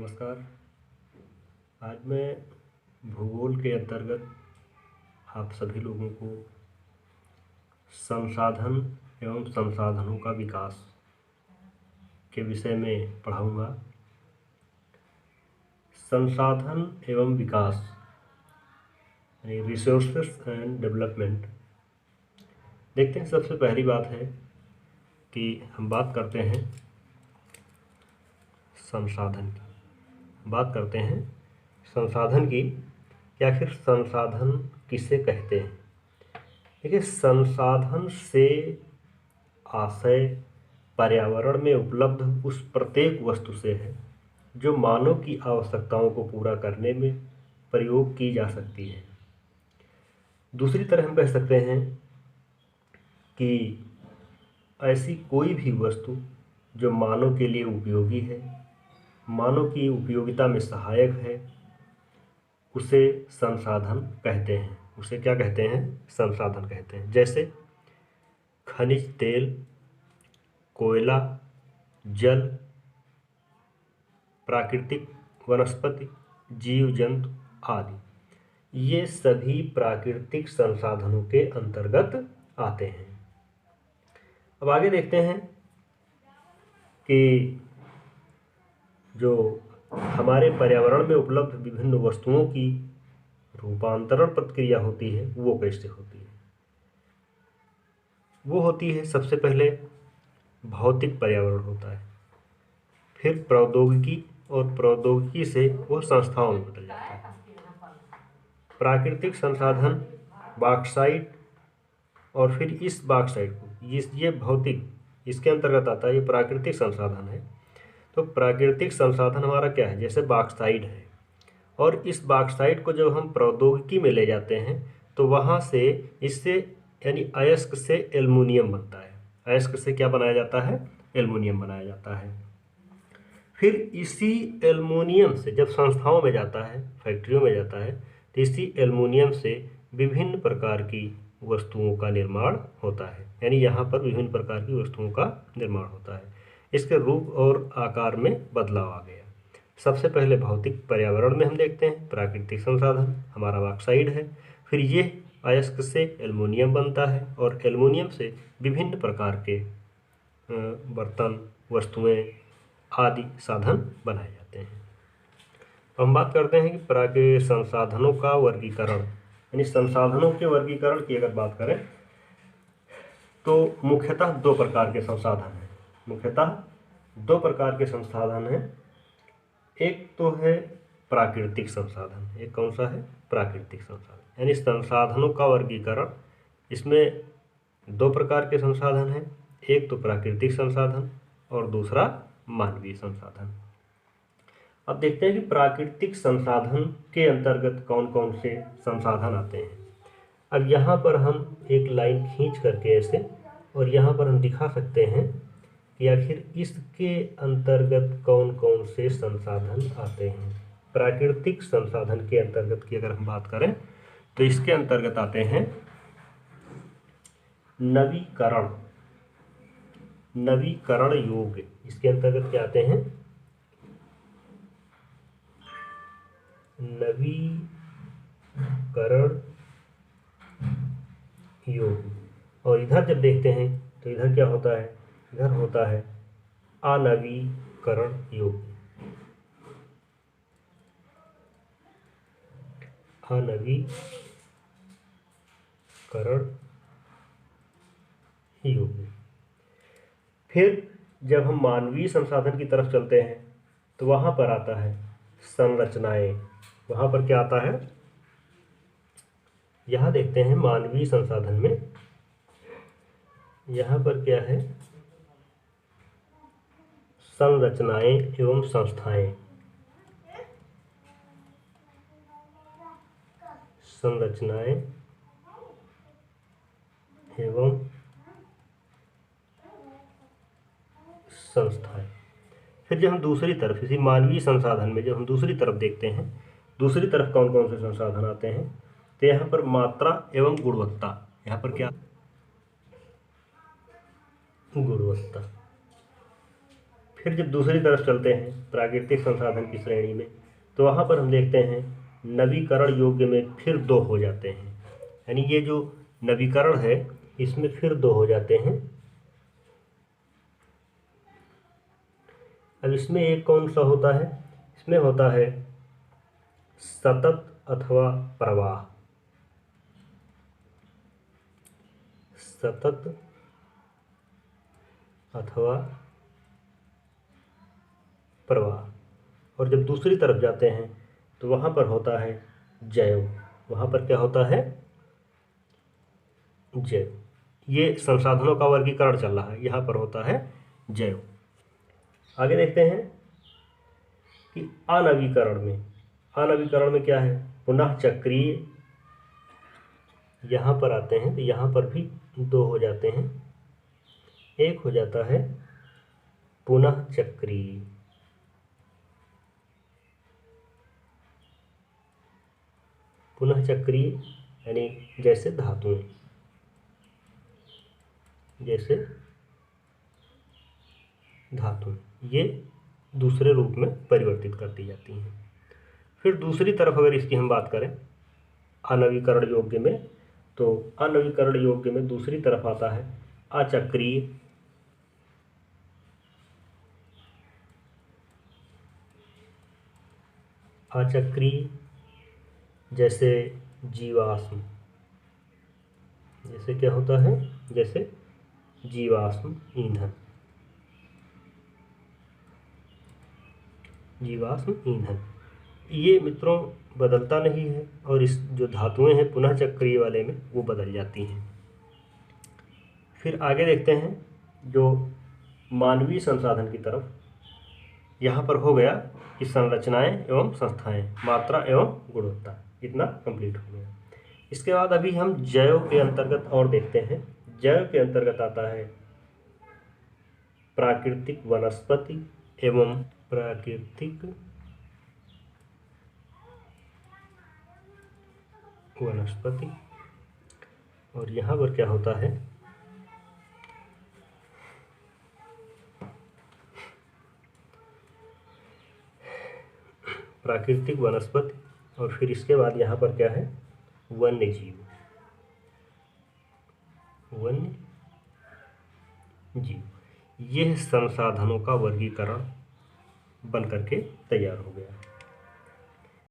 नमस्कार। आज मैं भूगोल के अंतर्गत आप सभी लोगों को संसाधन एवं संसाधनों का विकास के विषय में पढ़ाऊंगा। संसाधन एवं विकास यानी रिसोर्सेस एंड डेवलपमेंट। देखते हैं, सबसे पहली बात है कि हम बात करते हैं संसाधन की। बात करते हैं संसाधन की कि आखिर संसाधन किसे कहते हैं। देखिए, संसाधन से आशय पर्यावरण में उपलब्ध उस प्रत्येक वस्तु से है जो मानव की आवश्यकताओं को पूरा करने में प्रयोग की जा सकती है। दूसरी तरह हम कह सकते हैं कि ऐसी कोई भी वस्तु जो मानव के लिए उपयोगी है, मानव की उपयोगिता में सहायक है, उसे संसाधन कहते हैं। उसे क्या कहते हैं? संसाधन कहते हैं। जैसे खनिज तेल, कोयला, जल, प्राकृतिक वनस्पति, जीव जंतु आदि, ये सभी प्राकृतिक संसाधनों के अंतर्गत आते हैं। अब आगे देखते हैं कि जो हमारे पर्यावरण में उपलब्ध विभिन्न वस्तुओं की रूपांतरण प्रक्रिया होती है वो कैसे होती है। वो होती है, सबसे पहले भौतिक पर्यावरण होता है, फिर प्रौद्योगिकी, और प्रौद्योगिकी से वो संस्थाओं में बदल जाता है। प्राकृतिक संसाधन बॉक्साइट, और फिर इस बॉक्साइट को ये भौतिक इसके अंतर्गत आता है। ये प्राकृतिक संसाधन है। तो प्राकृतिक संसाधन हमारा क्या है? जैसे बॉक्साइट है, और इस बॉक्साइट को जब हम प्रौद्योगिकी में ले जाते हैं तो वहाँ से इससे यानी अयस्क से एल्युमिनियम बनता है। अयस्क से क्या बनाया जाता है? एल्युमिनियम बनाया जाता है। फिर इसी एल्युमिनियम से जब संस्थाओं में जाता है, फैक्ट्रियों में जाता है, तो इसी एल्युमिनियम से विभिन्न प्रकार की वस्तुओं का निर्माण होता है। यानी यहाँ पर विभिन्न प्रकार की वस्तुओं का निर्माण होता है। इसके रूप और आकार में बदलाव आ गया। सबसे पहले भौतिक पर्यावरण में हम देखते हैं प्राकृतिक संसाधन हमारा बॉक्साइट है, फिर ये अयस्क से एल्युमिनियम बनता है, और एल्युमिनियम से विभिन्न प्रकार के बर्तन, वस्तुएं आदि साधन बनाए जाते हैं। हम बात करते हैं कि प्राकृतिक संसाधनों का वर्गीकरण, यानी संसाधनों के वर्गीकरण की अगर बात करें तो मुख्यतः दो प्रकार के संसाधन हैं। मुख्यतः दो प्रकार के संसाधन हैं। एक तो है प्राकृतिक संसाधन, एक कौन सा है? प्राकृतिक संसाधन। यानी संसाधनों का वर्गीकरण, इसमें दो प्रकार के संसाधन हैं। एक तो प्राकृतिक संसाधन और दूसरा मानवीय संसाधन। अब देखते हैं कि प्राकृतिक संसाधन के अंतर्गत कौन कौन से संसाधन आते हैं। अब यहाँ पर हम एक लाइन खींच करके ऐसे, और यहाँ पर हम दिखा सकते हैं कि आखिर इसके अंतर्गत कौन कौन से संसाधन आते हैं। प्राकृतिक संसाधन के अंतर्गत की अगर हम बात करें तो इसके अंतर्गत आते हैं नवीकरण, नवीकरण योग्य। इसके अंतर्गत क्या आते हैं? नवीकरण योग्य। और इधर जब देखते हैं तो इधर क्या होता है? इधर होता है अनवीकरण योग्य। अनवीकरण योग्य। फिर जब हम मानवीय संसाधन की तरफ चलते हैं तो वहाँ पर आता है संरचनाएं। वहाँ पर क्या आता है? यहाँ देखते हैं मानवीय संसाधन में, यहाँ पर क्या है? संरचनाएं एवं संस्थाएं। संरचनाएं एवं संस्थाएं। फिर जब हम दूसरी तरफ, इसी मानवीय संसाधन में जब हम दूसरी तरफ देखते हैं, दूसरी तरफ कौन कौन से संसाधन आते हैं, तो यहाँ पर मात्रा एवं गुणवत्ता। यहाँ पर क्या? गुणवत्ता। फिर जब दूसरी तरफ चलते हैं प्राकृतिक संसाधन की श्रेणी में, तो वहाँ पर हम देखते हैं नवीकरण योग्य में फिर दो हो जाते हैं, यानी ये जो नवीकरण है इसमें फिर दो हो जाते हैं। अब इसमें एक कौन सा होता है, इसमें होता है सतत अथवा प्रवाह। सतत अथवा प्रवाह। और जब दूसरी तरफ जाते हैं तो वहाँ पर होता है जैव। वहाँ पर क्या होता है, जैव। ये संसाधनों का वर्गीकरण चल रहा है, यहाँ पर होता है जैव। आगे देखते हैं कि आणविकरण में क्या है, पुनः चक्रीय। यहाँ पर आते हैं तो यहाँ पर भी दो हो जाते हैं, एक हो जाता है पुनः चक्रीय। पुनः चक्रीय यानी जैसे धातुएं, ये दूसरे रूप में परिवर्तित कर दी जाती हैं। फिर दूसरी तरफ अगर इसकी हम बात करें अनवीकरण योग्य में, तो अनवीकरण योग्य में दूसरी तरफ आता है अचक्रीय। अचक्रीय जैसे जीवाश्म, जैसे क्या होता है, जैसे जीवाश्म ईंधन। जीवाश्म ईंधन ये मित्रों बदलता नहीं है, और इस जो धातुएं हैं पुनः चक्रीय वाले में वो बदल जाती हैं। फिर आगे देखते हैं जो मानवीय संसाधन की तरफ, यहाँ पर हो गया कि संरचनाएं एवं संस्थाएं, मात्रा एवं गुणवत्ता, इतना कंप्लीट हो गया। इसके बाद अभी हम जैव के अंतर्गत और देखते हैं। जैव के अंतर्गत आता है प्राकृतिक वनस्पति एवं प्राकृतिक वनस्पति। और यहाँ पर क्या होता है, प्राकृतिक वनस्पति, और फिर इसके बाद यहाँ पर क्या है, वन्य जीव। वन्य जीव, यह संसाधनों का वर्गीकरण बन करके तैयार हो गया।